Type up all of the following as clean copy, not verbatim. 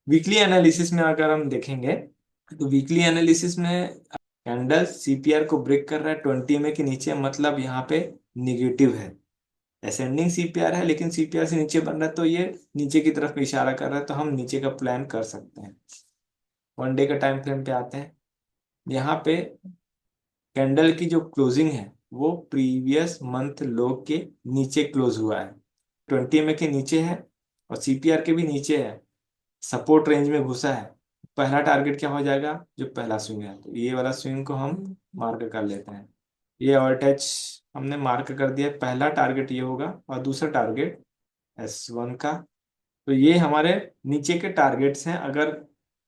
Weekly analysis में अगर हम देखेंगे तो वीकली एनालिसिस में कैंडल सीपीआर को ब्रेक कर रहा है 20 के नीचे, मतलब यहाँ पे निगेटिव है। असेंडिंग सीपीआर है लेकिन सीपीआर से नीचे बन रहा है, तो ये नीचे की तरफ इशारा कर रहा है, तो हम नीचे का प्लान कर सकते हैं। 1 डे का टाइम फ्रेम पे आते हैं। यहाँ पे कैंडल की जो क्लोजिंग है वो प्रीवियस मंथ लो के नीचे क्लोज हुआ है, 20 के नीचे है और सीपीआर के भी नीचे है, सपोर्ट रेंज में घुसा है। पहला टारगेट क्या हो जाएगा? जो पहला स्विंग है, तो ये वाला स्विंग को हम मार्क कर लेते हैं। ये और टच हमने मार्क कर दिया। पहला टारगेट ये होगा और दूसरा टारगेट S1 का। तो ये हमारे नीचे के टारगेट्स हैं अगर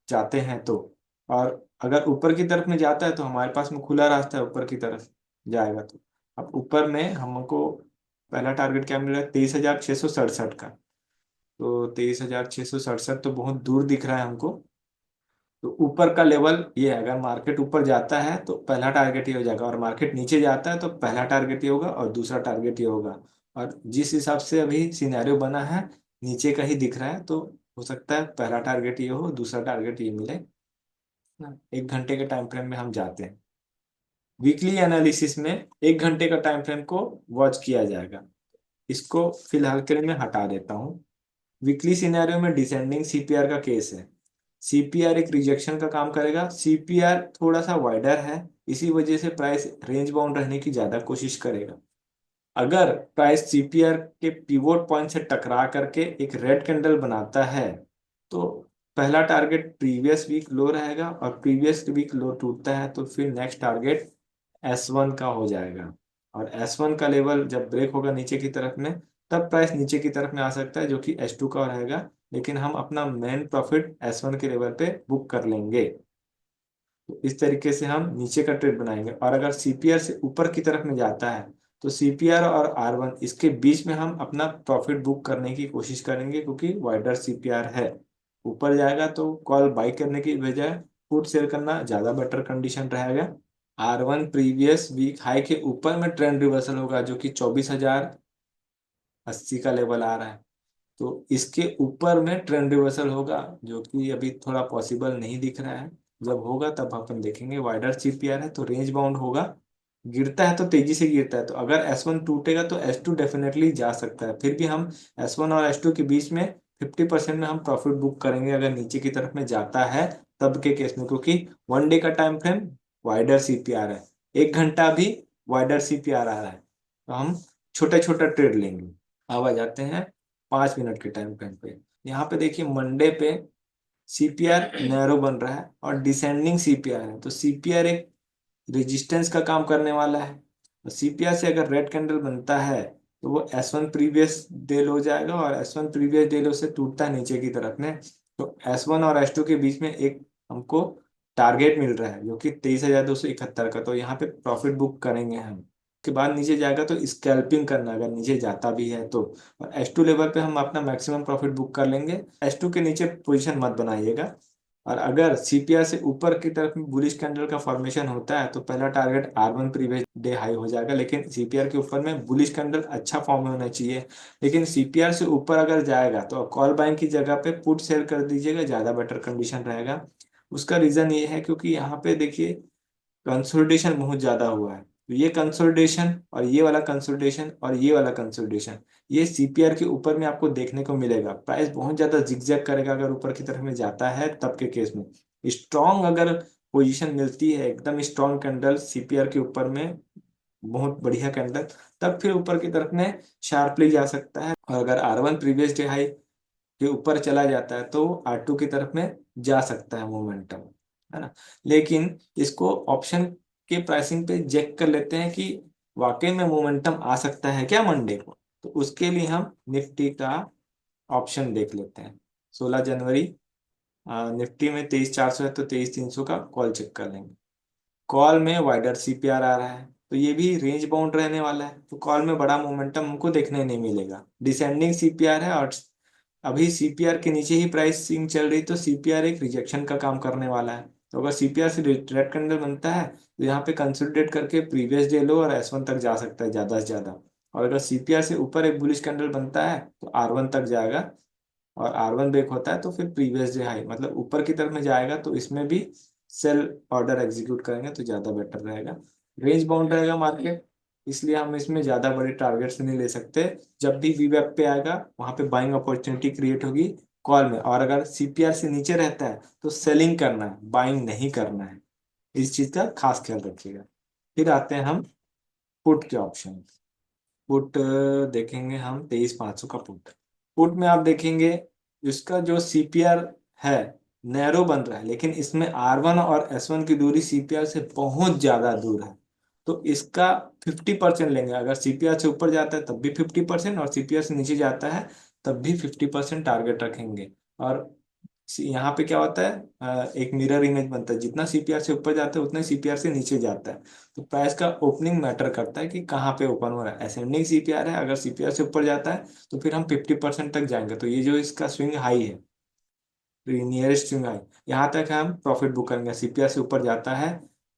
जाते हैं तो। और अगर ऊपर की तरफ में जाता है तो हमारे पास में खुला रास्ता है, ऊपर की तरफ जाएगा तो। अब ऊपर में हमको पहला टारगेट क्या मिल रहा है? 23,667 का। तो 23,667 तो बहुत दूर दिख रहा है हमको। तो ऊपर का लेवल ये है, अगर मार्केट ऊपर जाता है तो पहला टारगेट ये हो जाएगा, और मार्केट नीचे जाता है तो पहला टारगेट ये होगा और दूसरा टारगेट ये होगा। और जिस हिसाब से अभी सिनेरियो बना है, नीचे का ही दिख रहा है, तो हो सकता है पहला टारगेट ये हो, दूसरा टारगेट ये मिले ना। 1 घंटे के टाइम फ्रेम में हम जाते हैं। वीकली एनालिसिस में 1 घंटे का टाइम फ्रेम को वॉच किया जाएगा। इसको फिलहाल के लिए मैं हटा देता हूँ। वीकली सिनेरियो में डिसेंडिंग सीपीआर का केस है। सीपीआर एक रिजेक्शन का काम करेगा। सीपीआर थोड़ा सा वाइडर है, इसी वजह से प्राइस रेंज बाउंड रहने की ज्यादा कोशिश करेगा। अगर प्राइस सीपीआर के पिवोट पॉइंट से टकरा करके एक रेड कैंडल बनाता है तो पहला टारगेट प्रीवियस वीक लो रहेगा, और प्रीवियस वीक लो टूटता है तो फिर नेक्स्ट टारगेट S1 का हो जाएगा। और S1 का लेवल जब ब्रेक होगा नीचे की तरफ में, तब प्राइस नीचे की तरफ में आ सकता है, जो कि S2 का रहेगा। लेकिन हम अपना मेन प्रॉफिट S1 के लेवल पे बुक कर लेंगे। तो इस तरीके से हम नीचे का ट्रेड बनाएंगे। और अगर सीपीआर से ऊपर की तरफ में जाता है तो सीपीआर और R1 इसके बीच में हम अपना प्रॉफिट बुक करने की कोशिश करेंगे, क्योंकि वाइडर सीपीआर है। ऊपर जाएगा तो कॉल बाई करने की बजाय पुट सेल करना ज्यादा बेटर कंडीशन रहेगा। R1 प्रीवियस वीक हाई के ऊपर में ट्रेंड रिवर्सल होगा, जो कि 24,080 का लेवल आ रहा है। तो इसके ऊपर में ट्रेंड रिवर्सल होगा, जो कि अभी थोड़ा पॉसिबल नहीं दिख रहा है। जब होगा तब अपन देखेंगे। वाइडर सीपीआर है तो रेंज बाउंड होगा। गिरता है तो तेजी से गिरता है, तो अगर S1 टूटेगा तो S2 डेफिनेटली जा सकता है। फिर भी हम S1 और S2 के बीच में 50% में हम प्रॉफिट बुक करेंगे अगर नीचे की तरफ में जाता है तब के केस में, क्योंकि 1 डे का टाइम फ्रेम वाइडर सीपीआर है, 1 घंटा भी वाइडर सीपीआर आ रहा है, तो हम छोटे छोटे ट्रेड लेंगे। अब आ जाते हैं 5 मिनट के टाइम फ्रेम पे। यहाँ पे देखिए मंडे पे सीपीआर नैरो बन रहा है और डिसेंडिंग सीपीआर है, तो सीपीआर एक रेजिस्टेंस का काम करने वाला है। तो सीपीआर से अगर रेड कैंडल बनता है तो वो S1 प्रीवियस डे लो जाएगा, और S1 प्रीवियस डे लो से टूटता है नीचे की तरफ में। तो S1 और S2 के बीच में एक हमको टारगेट मिल रहा है, जो कि 23,271 का। तो यहाँ पे प्रॉफिट बुक करेंगे हम। के बाद नीचे जाएगा तो स्कैल्पिंग करना, अगर नीचे जाता भी है तो। और S2 लेवल पे हम अपना मैक्सिमम प्रॉफिट बुक कर लेंगे। S2 के नीचे पोजीशन मत बनाइएगा। और अगर सीपीआर से ऊपर की तरफ में बुलिश कैंडल का फॉर्मेशन होता है तो पहला target R1 previous day high हो जाएगा, लेकिन सीपीआर के ऊपर में बुलिश कैंडल अच्छा फॉर्म में होना चाहिए। लेकिन सीपीआर से ऊपर अगर जाएगा तो कॉल बाइंग की जगह पे पुट सेल कर दीजिएगा, ज्यादा बेटर कंडीशन रहेगा। उसका रीजन ये है क्योंकि यहाँ पे देखिए कंसोलिडेशन बहुत ज्यादा हुआ है। तो ये कंसोलिडेशन और ये वाला कंसोलिडेशन और ये वाला कंसोलिडेशन, ये सीपीआर के ऊपर में आपको देखने को मिलेगा। प्राइस बहुत ज्यादा जिगजैग करेगा अगर ऊपर की तरफ में जाता है तब के केस में। स्ट्रॉन्ग अगर पोजीशन मिलती है, एकदम स्ट्रॉन्ग कैंडल सीपीआर के ऊपर में, बहुत बढ़िया कैंडल, तब फिर ऊपर की तरफ में शार्पली जा सकता है। और अगर R1 प्रीवियस डे हाई के ऊपर चला जाता है तो R2 की तरफ में जा सकता है मोमेंटम, है ना। लेकिन इसको ऑप्शन के प्राइसिंग पे चेक कर लेते हैं कि वाकई में मोमेंटम आ सकता है क्या मंडे को। तो उसके लिए हम निफ्टी का ऑप्शन देख लेते हैं। 16 जनवरी, निफ्टी में 23,400 है तो 23,300 का कॉल चेक कर लेंगे। कॉल में वाइडर सीपीआर आ रहा है, तो ये भी रेंज बाउंड रहने वाला है, तो कॉल में बड़ा मोमेंटम हमको देखने नहीं मिलेगा। डिसेंडिंग सीपीआर है और अभी सीपीआर के नीचे ही प्राइसिंग चल रही, तो सीपीआर एक रिजेक्शन का काम करने वाला है। तो अगर सीपीआर से रेड कैंडल बनता है तो यहाँ पे कंसोलिडेट करके प्रीवियस डे लो और S1 तक जा सकता है ज्यादा से ज्यादा। और अगर सीपीआर से ऊपर एक बुलिश कैंडल बनता है तो R1 तक जाएगा। और R1 ब्रेक होता है तो फिर प्रीवियस डे हाई, मतलब ऊपर की तरफ में जाएगा तो इसमें भी सेल ऑर्डर एग्जीक्यूट करेंगे तो ज़्यादा बेटर रहेगा। रेंज बाउंड रहेगा मार्केट, इसलिए हम इसमें ज़्यादा बड़े टारगेट्स नहीं ले सकते। जब भी वीवेप पे आएगा वहाँ पे बाइंग अपॉर्चुनिटी क्रिएट होगी कॉल में, और अगर CPR से नीचे रहता है तो सेलिंग करना है, बाइंग नहीं करना है। इस चीज़ का खास ख्याल रखिएगा। फिर आते हैं हम पुट के ऑप्शन। पुट देखेंगे हम 23,500 का पुट। पुट में आप देखेंगे इसका जो CPR है नैरो बन रहा है, लेकिन इसमें R1 और S1 की दूरी CPR से बहुत ज्यादा दूर है। तो इसका 50% लेंगे। अगर CPR से ऊपर जाता है तब भी 50%, और CPR से नीचे जाता है तब भी 50% टारगेट रखेंगे। और यहाँ पे क्या होता है, एक मिरर इमेज बनता है, जितना CPR से ऊपर जाता है उतना CPR से नीचे जाता है। तो प्राइस का ओपनिंग मैटर करता है कि कहाँ पे ओपन हो रहा है। असेंडिंग CPR है, अगर CPR से ऊपर जाता है तो फिर हम 50% तक जाएंगे। तो ये जो इसका स्विंग हाई है, नियरेस्ट स्विंग हाई, यहाँ तक हम प्रॉफिट बुक करेंगे। CPR से ऊपर जाता है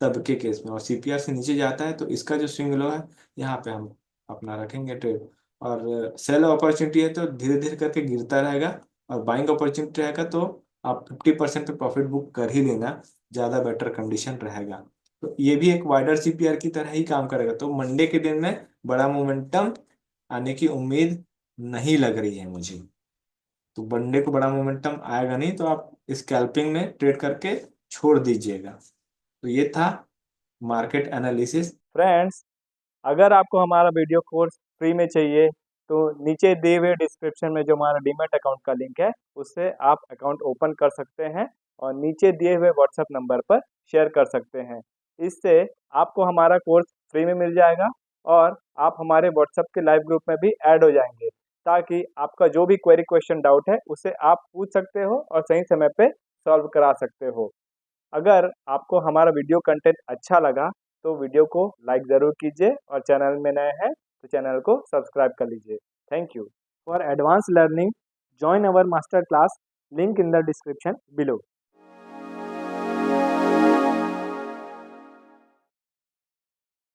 तब के केस में, और CPR से नीचे जाता है तो इसका जो स्विंग लो है यहाँ पे हम अपना रखेंगे ट्रेड। और सेल अपॉर्चुनिटी है तो धीरे धीरे करके गिरता रहेगा, और बाइंग अपॉर्चुनिटी रहेगा तो आप 50% पे प्रॉफिट बुक कर ही लेना, ज़्यादा बेटर कंडीशन रहेगा। तो ये भी एक वाइडर CPR की तरह ही काम करेगा। तो मंडे के दिन में बड़ा मोमेंटम आने की उम्मीद नहीं लग रही है मुझे। तो मंडे को बड़ा मोमेंटम आएगा नहीं, तो आप स्कैल्पिंग में ट्रेड करके छोड़ दीजिएगा। तो ये था मार्केट एनालिसिस। फ्रेंड्स, अगर आपको हमारा वीडियो कोर्स फ्री में चाहिए तो नीचे दिए हुए डिस्क्रिप्शन में जो हमारा डीमैट अकाउंट का लिंक है उससे आप अकाउंट ओपन कर सकते हैं और नीचे दिए हुए व्हाट्सएप नंबर पर शेयर कर सकते हैं। इससे आपको हमारा कोर्स फ्री में मिल जाएगा और आप हमारे व्हाट्सएप के लाइव ग्रुप में भी ऐड हो जाएंगे, ताकि आपका जो भी क्वेरी क्वेश्चन डाउट है उसे आप पूछ सकते हो और सही समय पे सॉल्व करा सकते हो। अगर आपको हमारा वीडियो कंटेंट अच्छा लगा तो वीडियो को लाइक ज़रूर कीजिए और चैनल में नए हैं तो चैनल को सब्सक्राइब कर लीजिए। Thank you for advance learning, join our master class, link in the description below.